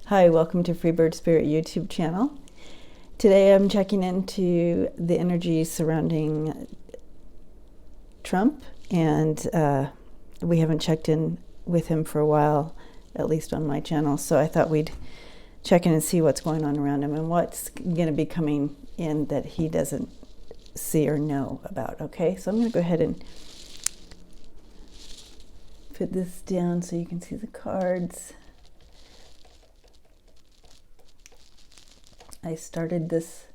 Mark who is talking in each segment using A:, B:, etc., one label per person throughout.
A: Hi, welcome to Freebird Spirit YouTube channel. Today I'm checking into the energy surrounding Trump, and we haven't checked in with him for a while, at least on my channel, so I thought we'd check in and see what's going on around him and what's going to be coming in that he doesn't see or know about. Okay, so I'm going to go ahead and put this down so you can see the cards. I started this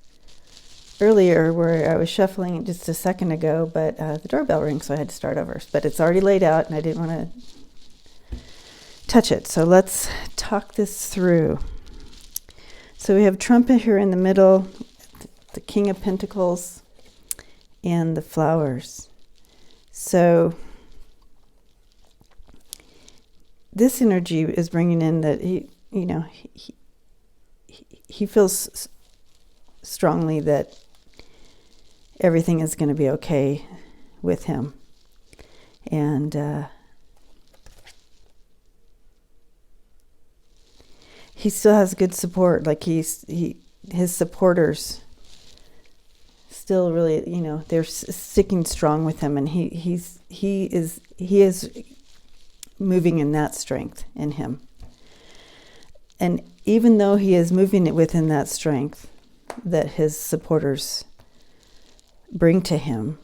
A: earlier where I was shuffling it just a second ago, but the doorbell rings, so I had to start over. But it's already laid out, and I didn't want to touch it. So let's talk this through. So we have Trump here in the middle, the King of Pentacles, and the flowers. So this energy is bringing in that he feels strongly that everything is going to be okay with him. And he still has good support. Like his supporters still really, they're sticking strong with him, and he is moving in that strength in him. And even though he is moving it within that strength that his supporters bring to him,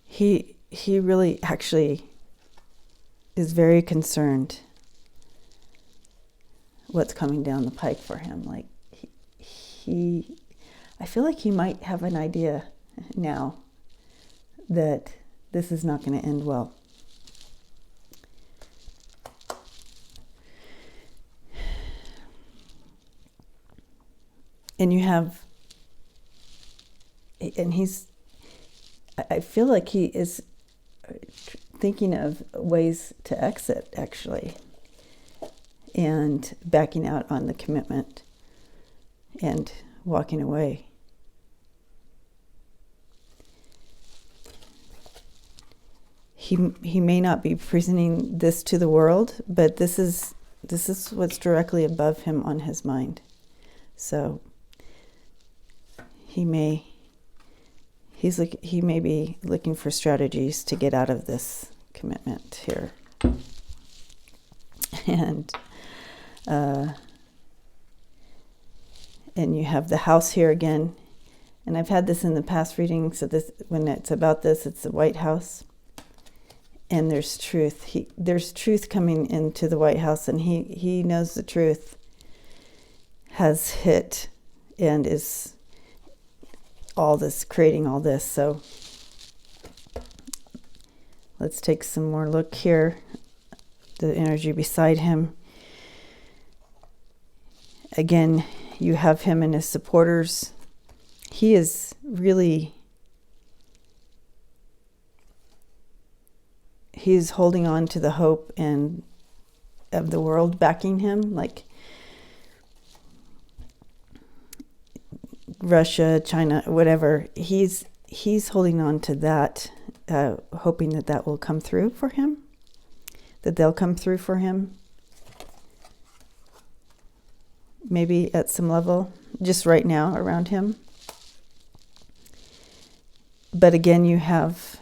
A: he really actually is very concerned what's coming down the pike for him. Like I feel like he might have an idea now that this is not going to end well. And I feel like he is thinking of ways to exit, actually, and backing out on the commitment and walking away. He may not be presenting this to the world, but this is what's directly above him on his mind. So he may be looking for strategies to get out of this commitment here. And you have the house here again. And I've had this in the past reading, so when it's about this, it's the White House. And there's truth. There's truth coming into the White House, and he knows the truth has hit and is creating all this. So let's take some more look here. The energy beside him. Again, you have him and his supporters. He is really, he's holding on to the hope and of the world backing him, like Russia, China, whatever. He's holding on to that, hoping that will come through for him, that they'll come through for him. Maybe at some level, just right now around him. But again, you have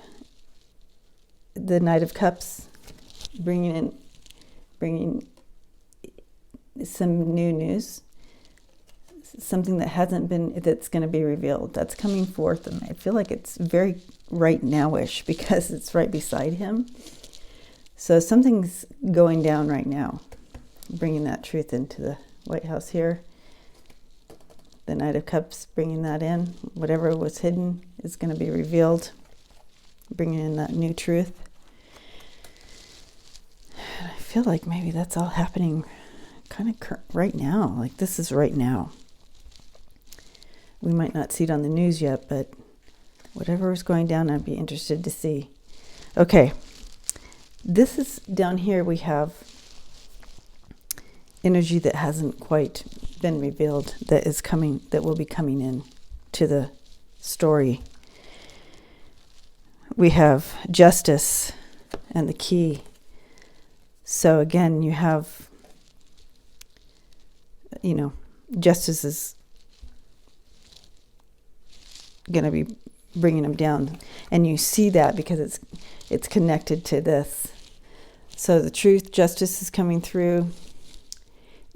A: the Knight of Cups bringing some new news. Something that that's going to be revealed. That's coming forth, and I feel like it's very right now-ish because it's right beside him. So something's going down right now, bringing that truth into the White House here. The Knight of Cups bringing that in. Whatever was hidden is going to be revealed, bringing in that new truth. And I feel like maybe that's all happening kind of right now. Like this is right now. We might not see it on the news yet, but whatever is going down, I'd be interested to see. Okay, this is down here. We have energy that hasn't quite been revealed, that will be coming in to the story. We have justice and the key. So again, you have justice is going to be bringing him down. And you see that because it's connected to this. So the truth, justice is coming through.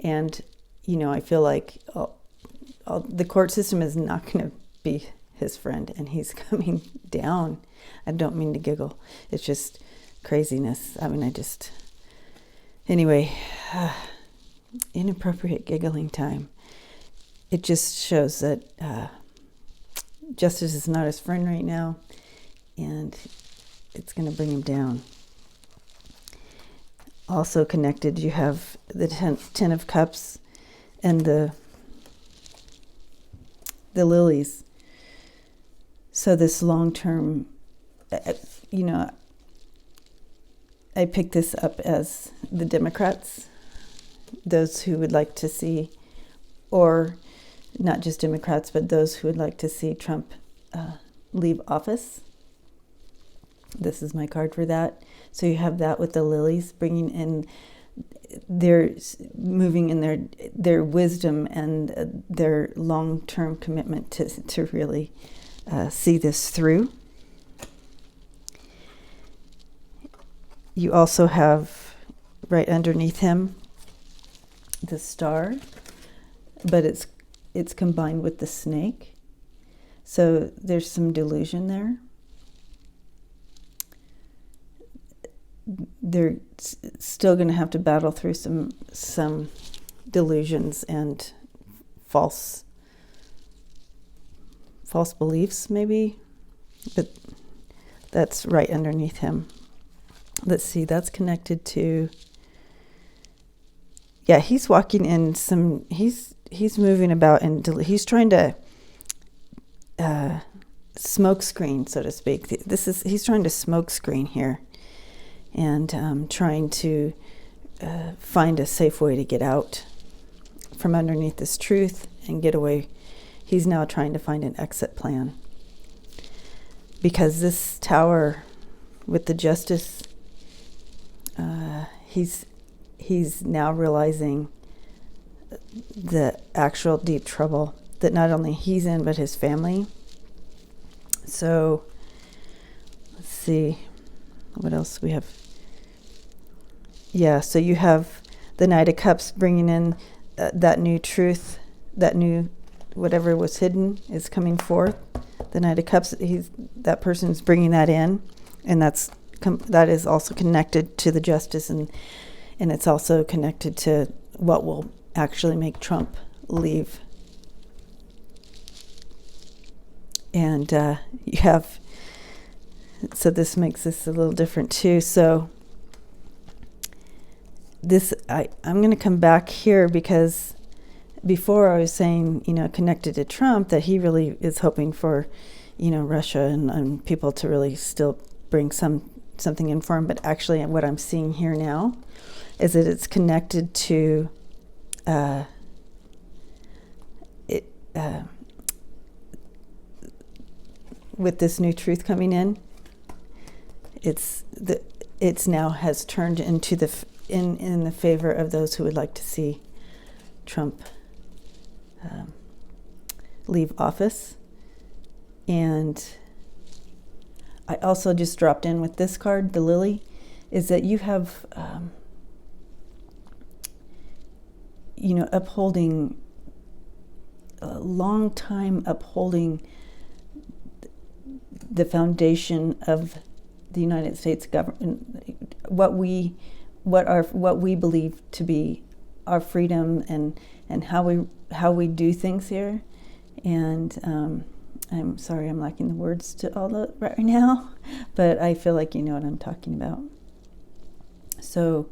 A: And, I feel like the court system is not going to be his friend, and he's coming down. I don't mean to giggle. It's just craziness. Anyway, inappropriate giggling time. It just shows that justice is not his friend right now, and it's going to bring him down. Also connected, you have the Ten of Cups and the lilies. So this long-term, I picked this up as the Democrats, those who would like to see, or not just Democrats, but those who would like to see Trump leave office. This is my card for that. So you have that with the lilies, bringing in, they're moving in their wisdom and their long-term commitment to really see this through. You also have right underneath him the star, but it's combined with the snake. So there's some delusion there. They're still going to have to battle through some delusions and false beliefs, maybe, but that's right underneath him. Let's see, that's connected to, he's walking in he's moving about, and he's trying to smoke screen, so to speak. He's trying to smoke screen here, and trying to find a safe way to get out from underneath this truth and get away. He's now trying to find an exit plan, because this tower with the justice, he's now realizing the actual deep trouble that not only he's in, but his family. So let's see what else we have. So you have the Knight of Cups bringing in that new truth, that new whatever was hidden is coming forth. The Knight of Cups, that person's bringing that in, and that is also connected to the justice, and it's also connected to what will actually make Trump leave. And you have, so this makes this a little different too. So this, I'm going to come back here, because before I was saying, connected to Trump, that he really is hoping for, Russia and people to really still bring something in for him. But actually what I'm seeing here now is that it's connected to with this new truth coming in. It's now has turned into in the favor of those who would like to see Trump leave office. And I also just dropped in with this card, the lily, is that you have upholding, a long time upholding the foundation of the United States government, what we believe to be our freedom and how we do things here. And I'm sorry, I'm lacking the words to all that right now, but I feel like you know what I'm talking about. So,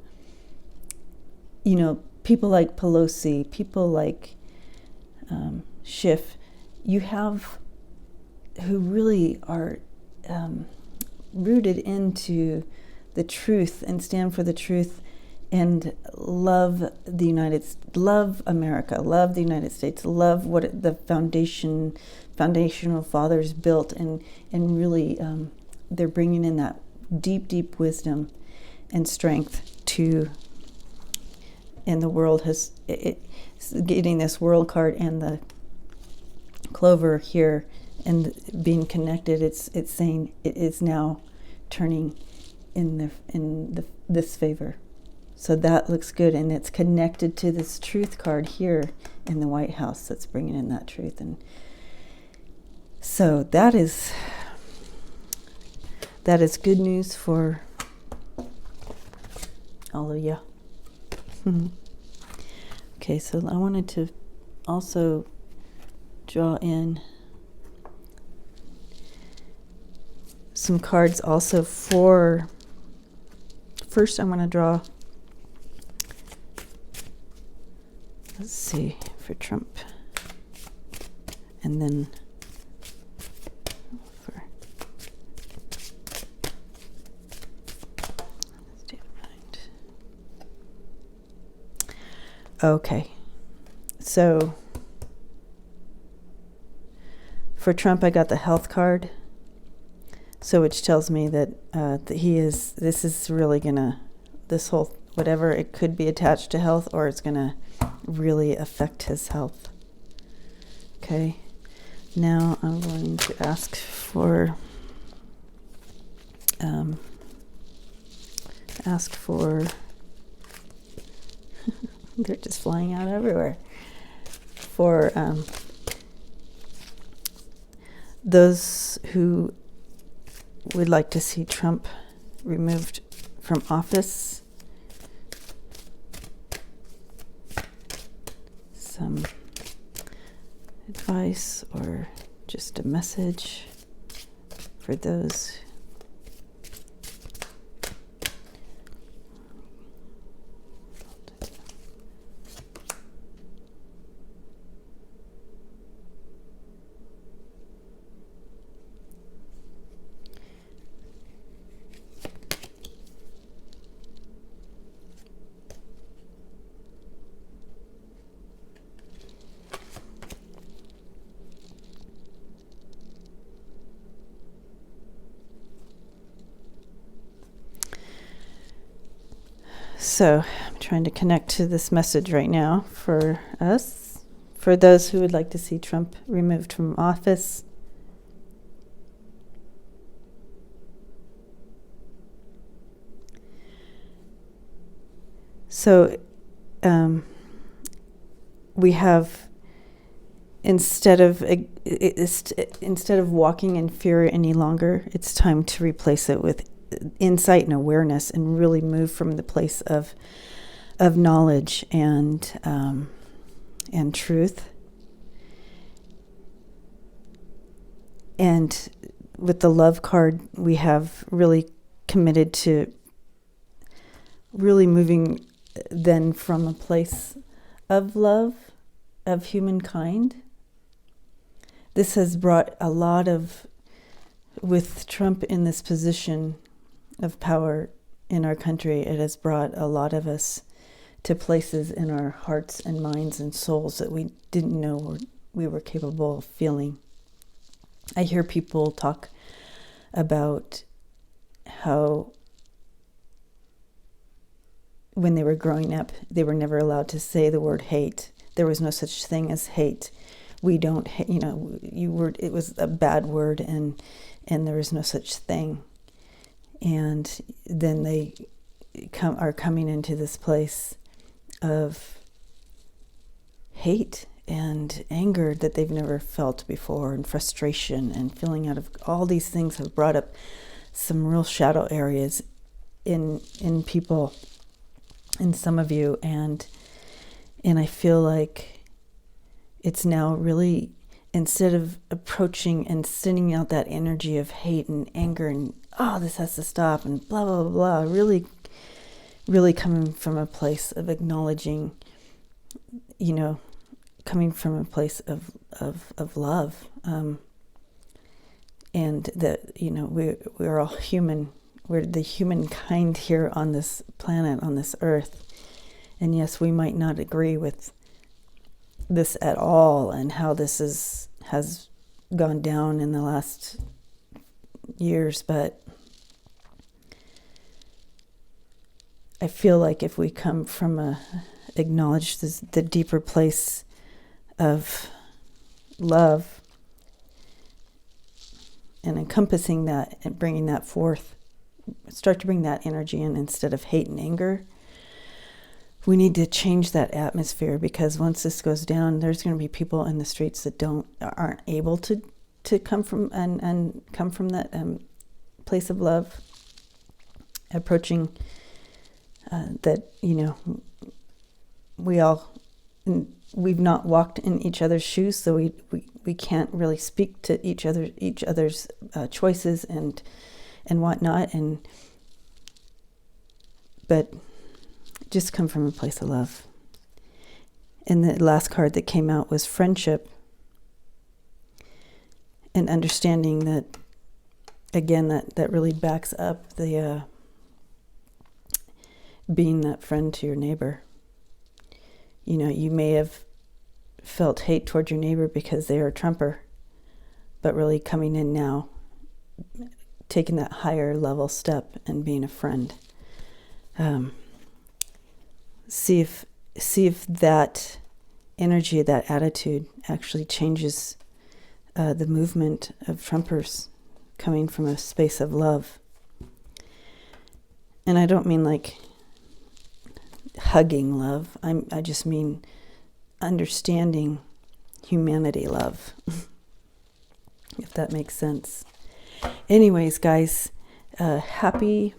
A: people like Pelosi, people like Schiff, you have who really are rooted into the truth and stand for the truth and love love America, love the United States, love what the foundational fathers built, and really they're bringing in that deep wisdom and strength to and the world it's getting this world card and the clover here and being connected. It's saying it is now turning in this favor. So that looks good, and it's connected to this truth card here in the White House that's bringing in that truth. And so that is good news for all of you. Okay, so I wanted to also draw in some cards also for, first I'm going to draw, let's see, for Trump, and then for state of mind. Okay, so for Trump, I got the health card. So which tells me that this is really gonna, this whole, whatever, it could be attached to health, or it's gonna really affect his health. Okay, now I'm going to ask for, they're just flying out everywhere, for those who would like to see Trump removed from office. Some advice or just a message for those. So I'm trying to connect to this message right now for us, for those who would like to see Trump removed from office. So we have, instead of walking in fear any longer, it's time to replace it with insight and awareness, and really move from the place of knowledge and truth. And with the love card, we have really committed to really moving then from a place of love of humankind. This has brought a lot of, with Trump in this position of power in our country, it has brought a lot of us to places in our hearts and minds and souls that we didn't know we were capable of feeling. I hear people talk about how when they were growing up, they were never allowed to say the word hate. There was no such thing as hate. We don't, it was a bad word, and there was no such thing. And then they are coming into this place of hate and anger that they've never felt before, and frustration and feeling out of all these things have brought up some real shadow areas in people, in some of you, and I feel like it's now really, instead of approaching and sending out that energy of hate and anger and this has to stop and blah blah blah, really coming from a place of acknowledging, coming from a place of love, and that we're all human. We're the humankind here on this planet, on this earth. And yes, we might not agree with this at all, and how this has gone down in the last years, but I feel like if we come from a acknowledge the deeper place of love and encompassing that and bringing that forth. Start to bring that energy in instead of hate and anger. We need to change that atmosphere, because once this goes down, there's going to be people in the streets that aren't able to come from and come from that place of love, approaching that, we've not walked in each other's shoes, so we can't really speak to each other's choices and whatnot, but just come from a place of love. And the last card that came out was friendship, and understanding that, again, that really backs up the being that friend to your neighbor. You may have felt hate toward your neighbor because they are a Trumper, but really coming in now, taking that higher level step and being a friend. See if that energy, that attitude actually changes the movement of Trumpers coming from a space of love. And I don't mean like hugging love. I just mean understanding humanity love, if that makes sense. Anyways, guys, happy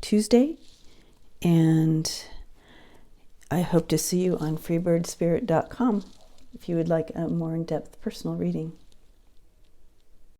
A: Tuesday, and I hope to see you on freebirdspirit.com if you would like a more in-depth personal reading.